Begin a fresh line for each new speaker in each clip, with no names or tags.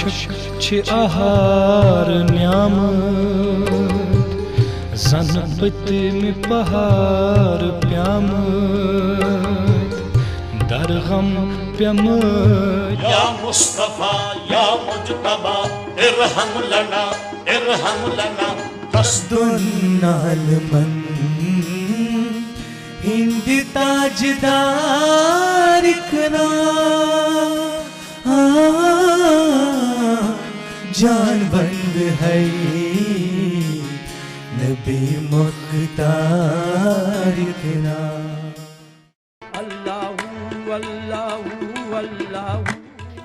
عاشق چھ آہار نیامت زن پتم پہار پیامت در غم پیامت
یا مصطفیٰ یا مجتبی ارحم لنا
دنال من ہند تاجدار کنا جان بند ہے نبی مختار کنا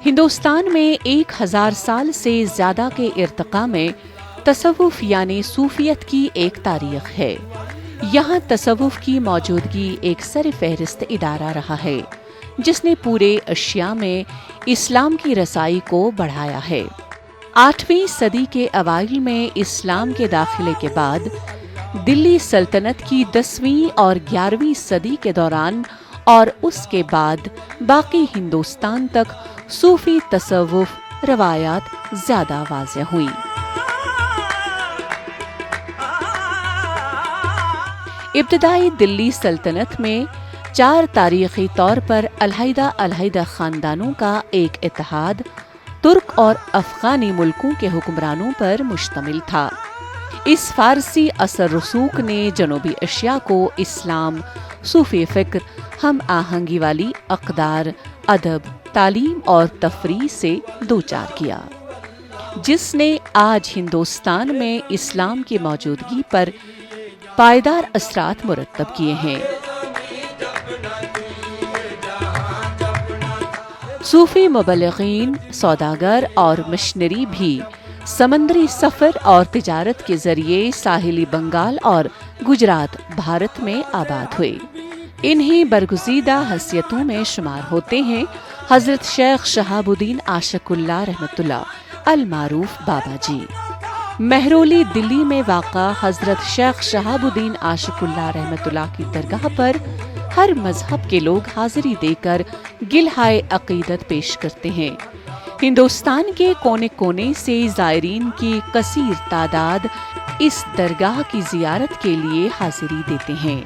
ہندوستان میں 1000 سال سے زیادہ کے ارتقاء میں تصوف یعنی صوفیت کی ایک تاریخ ہے۔ یہاں تصوف کی موجودگی ایک سر فہرست ادارہ رہا ہے جس نے پورے ایشیا میں اسلام کی رسائی کو بڑھایا ہے۔ 8ویں صدی کے اوائل میں اسلام کے داخلے کے بعد دلی سلطنت کی 10ویں اور 11ویں صدی کے دوران اور اس کے بعد باقی ہندوستان تک صوفی تصوف روایات زیادہ واضح ہوئیں۔ ابتدائی دلی سلطنت میں 4 تاریخی طور پر علیحدہ خاندانوں کا ایک اتحاد ترک اور افغانی ملکوں کے حکمرانوں پر مشتمل تھا۔ اس فارسی اثر رسوخ نے جنوبی ایشیا کو اسلام، صوفی فکر، ہم آہنگی والی اقدار، ادب، تعلیم اور تفریح سے دوچار کیا، جس نے آج ہندوستان میں اسلام کی موجودگی پر پائیدار اثرات مرتب کیے ہیں۔ صوفی مبلغین، سوداگر اور مشنری بھی سمندری سفر اور تجارت کے ذریعے ساحلی بنگال اور گجرات بھارت میں آباد ہوئے۔ انہی برگزیدہ حیثیتوں میں شمار ہوتے ہیں حضرت شیخ شہاب الدین عاشق اللہ رحمۃ اللہ المعروف بابا جی۔ مہرولی دلی میں واقع حضرت شیخ شہاب الدین عاشق اللہ رحمۃ اللہ کی درگاہ پر ہر مذہب کے لوگ حاضری دے کر گلہائے عقیدت پیش کرتے ہیں۔ ہندوستان کے کونے کونے سے زائرین کی کثیر تعداد اس درگاہ کی زیارت کے لیے حاضری دیتے ہیں۔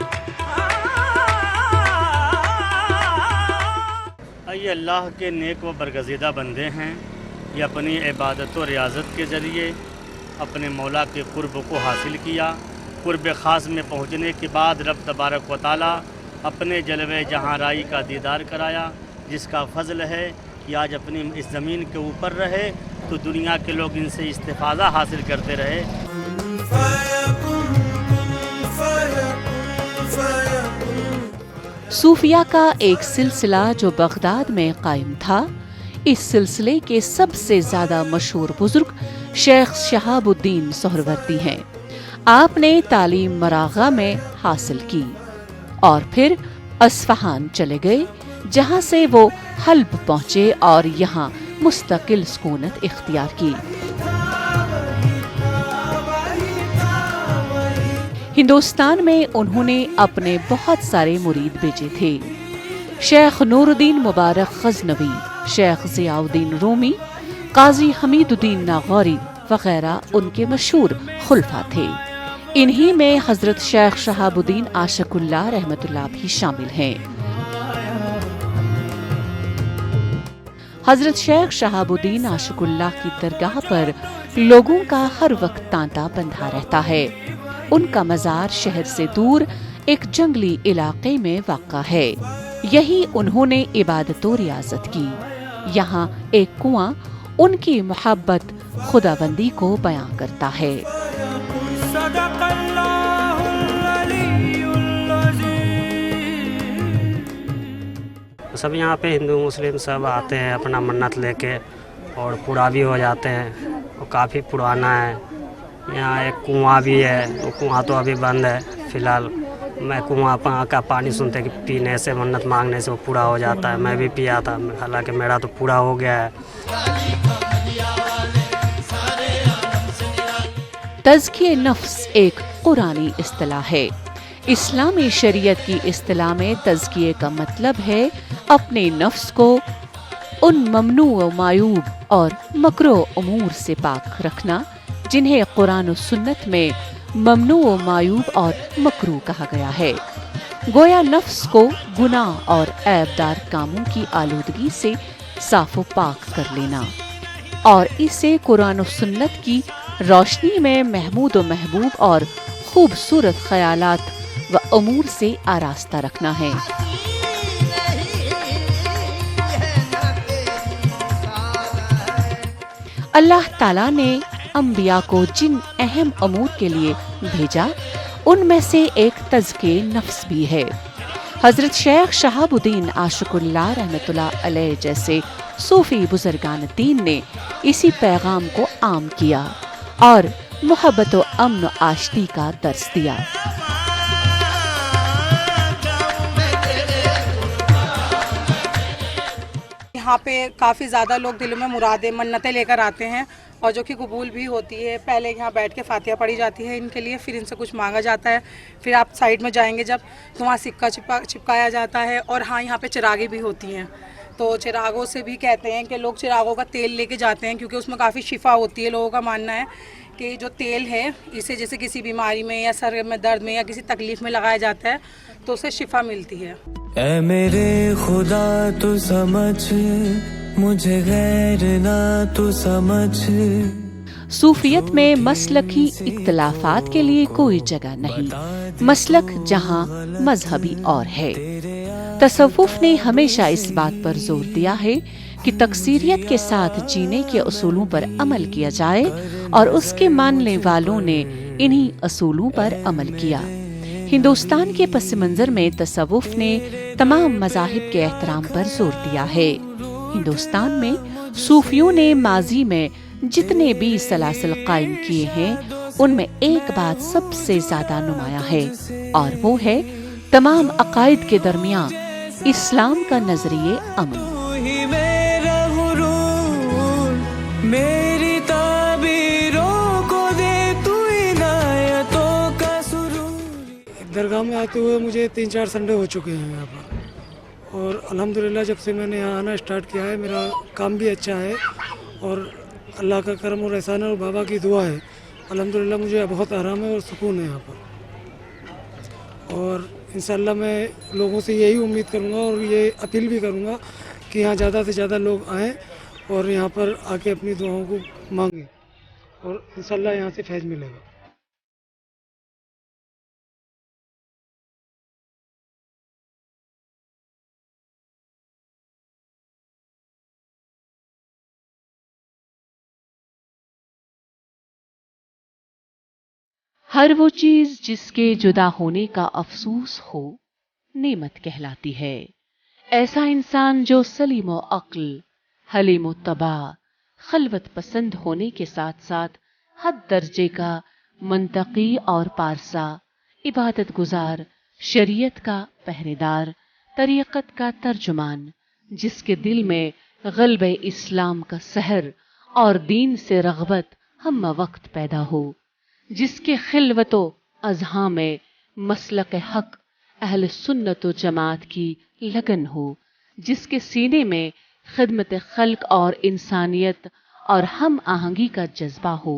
یہ اللہ کے نیک و برگزیدہ بندے ہیں۔ یہ اپنی عبادت و ریاضت کے ذریعے اپنے مولا کے قرب کو حاصل کیا۔ قرب خاص میں پہنچنے کے بعد رب تبارک و تعالی اپنے جلوہ جہاں رائی کا دیدار کرایا، جس کا فضل ہے کہ آج اپنی اس زمین کے اوپر رہے تو دنیا کے لوگ ان سے استفادہ حاصل کرتے رہے۔
صوفیہ کا ایک سلسلہ جو بغداد میں قائم تھا، اس سلسلے کے سب سے زیادہ مشہور بزرگ شیخ شہاب الدین سہروردی ہیں۔ آپ نے تعلیم مراغہ میں حاصل کی اور پھر اصفہان چلے گئے، جہاں سے وہ حلب پہنچے اور یہاں مستقل سکونت اختیار کی۔ ہندوستان میں انہوں نے اپنے بہت سارے مرید بھیجے تھے۔ شیخ نور الدین مبارک غزنوی، شیخ ضیاء الدین رومی، قاضی حمید الدین ناغوری وغیرہ ان کے مشہور خلفاء تھے۔ انہی میں حضرت شیخ شہاب الدین عاشق اللہ رحمۃ اللہ بھی شامل ہیں۔ حضرت شیخ شہاب الدین عاشق اللہ کی درگاہ پر لوگوں کا ہر وقت تانتا بندھا رہتا ہے۔ ان کا مزار شہر سے دور ایک جنگلی علاقے میں واقع ہے۔ یہی انہوں نے عبادت و ریاضت کی۔ یہاں ایک کنواں ان کی محبت خداوندی کو بیان کرتا ہے۔
سب یہاں پہ ہندو مسلم سب آتے ہیں اپنا منت لے کے اور پورا بھی ہو جاتے ہیں، اور کافی پرانا ہے۔ یہاں ایک کنواں بھی ہے، وہ کنواں تو ابھی بند ہے فی الحال۔ میں کنواں کا پانی سنتے کہ پینے سے منت مانگنے سے وہ پورا ہو جاتا ہے، میں بھی پیا تھا، حالانکہ میرا تو پورا ہو گیا ہے۔
تزکیہ نفس ایک قرآنی اصطلاح ہے۔ اسلامی شریعت کی اصطلاح میں تزکیے کا مطلب ہے اپنے نفس کو ان ممنوع و معیوب اور مکروہ امور سے پاک رکھنا جنہیں قرآن و سنت میں ممنوع و معیوب اور مکروہ کہا گیا ہے۔ گویا نفس کو گناہ اور عیبدار کاموں کی آلودگی سے صاف و پاک کر لینا اور اسے قرآن و سنت کی روشنی میں محمود و محبوب اور خوبصورت خیالات و امور سے آراستہ رکھنا ہے۔ اللہ تعالیٰ نے انبیاء کو جن اہم امور کے لیے بھیجا ان میں سے ایک تزکیہ نفس بھی ہے۔ حضرت شیخ شہاب الدین عاشق اللہ رحمۃ اللہ علیہ جیسے صوفی بزرگان دین نے اسی پیغام کو عام کیا اور محبت و امن و آشتی کا درس دیا۔
یہاں پہ کافی زیادہ لوگ دلوں میں مرادیں منتیں لے کر آتے ہیں اور جو کہ قبول بھی ہوتی ہے۔ پہلے یہاں بیٹھ کے فاتحہ پڑھی جاتی ہے ان کے لیے، پھر ان سے کچھ مانگا جاتا ہے، پھر آپ سائیڈ میں جائیں گے جب تو وہاں سکہ چپکایا جاتا ہے، اور ہاں یہاں پہ چراغیں بھی ہوتی ہیں۔ تو چراغوں سے بھی کہتے ہیں کہ لوگ چراغوں کا تیل لے کے جاتے ہیں کیونکہ اس میں کافی شفا ہوتی ہے۔ لوگوں کا ماننا ہے کہ جو تیل ہے اسے جیسے کسی بیماری میں یا سر میں درد میں یا کسی تکلیف میں لگایا جاتا ہے تو اسے شفا ملتی ہے۔
اے میرے خدا تو سمجھ مجھے غیر نہ تو سمجھ۔
صوفیت میں مسلکی اختلافات کے لیے کوئی جگہ نہیں، مسلک جہاں مذہبی اور ہے۔ تصوف نے ہمیشہ اس بات پر زور دیا ہے کہ تکثیریت کے ساتھ جینے کے اصولوں پر عمل کیا جائے اور اس کے ماننے والوں نے انہی اصولوں پر عمل کیا۔ ہندوستان کے پس منظر میں تصوف نے تمام مذاہب کے احترام پر زور دیا ہے۔ ہندوستان میں صوفیوں نے ماضی میں جتنے بھی سلاسل قائم کیے ہیں ان میں ایک بات سب سے زیادہ نمایاں ہے اور وہ ہے تمام عقائد کے درمیان اسلام کا نظریہ امن۔
میرا غرور میری تعبیروں کو دے تو عنایتوں کا سرور۔
درگاہ میں آتے ہوئے مجھے 3-4 سنڈے ہو چکے ہیں یہاں پر، اور الحمدللہ جب سے میں نے یہاں آنا اسٹارٹ کیا ہے میرا کام بھی اچھا ہے، اور اللہ کا کرم اور احسان اور بابا کی دعا ہے، الحمدللہ مجھے بہت آرام ہے اور سکون ہے یہاں پر۔ اور انشاءاللہ میں لوگوں سے یہی امید کروں گا اور یہ اپیل بھی کروں گا کہ یہاں زیادہ سے زیادہ لوگ آئیں اور یہاں پر آ کے اپنی دعاؤں کو مانگیں، اور انشاءاللہ یہاں سے فیض ملے گا۔
ہر وہ چیز جس کے جدا ہونے کا افسوس ہو نعمت کہلاتی ہے۔ ایسا انسان جو سلیم و عقل، حلیم و طبع، خلوت پسند ہونے کے ساتھ ساتھ حد درجے کا منطقی اور پارسا، عبادت گزار، شریعت کا پہرے دار، طریقت کا ترجمان، جس کے دل میں غلبہ اسلام کا سحر اور دین سے رغبت ہم وقت پیدا ہو، جس کے خلوت و اذہان میں مسلک حق اہل سنت و جماعت کی لگن ہو، جس کے سینے میں خدمت خلق اور انسانیت اور ہم آہنگی کا جذبہ ہو،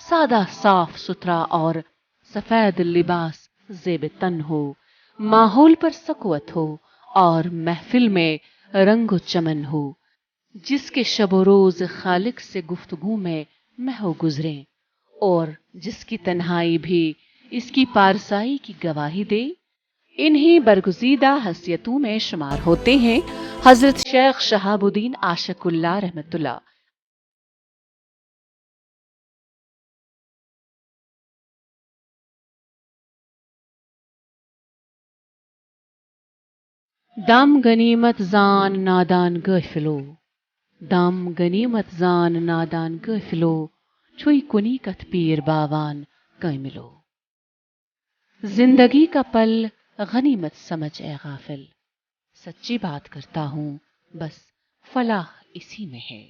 سادہ صاف ستھرا اور سفید لباس زیب تن ہو، ماحول پر سکوت ہو اور محفل میں رنگ و چمن ہو، جس کے شب و روز خالق سے گفتگو میں محو گزریں اور جس کی تنہائی بھی اس کی پارسائی کی گواہی دے، انہی برگزیدہ حیثیتوں میں شمار ہوتے ہیں حضرت شیخ شہاب الدین عاشق اللہ رحمۃ اللہ۔ دام غنیمت زان نادان گفلو، دام غنیمت زان نادان گفلو، چھوئی کنی کت پیر باوان کاملو۔ زندگی کا پل غنیمت سمجھ اے غافل، سچی بات کرتا ہوں بس فلاح اسی میں ہے۔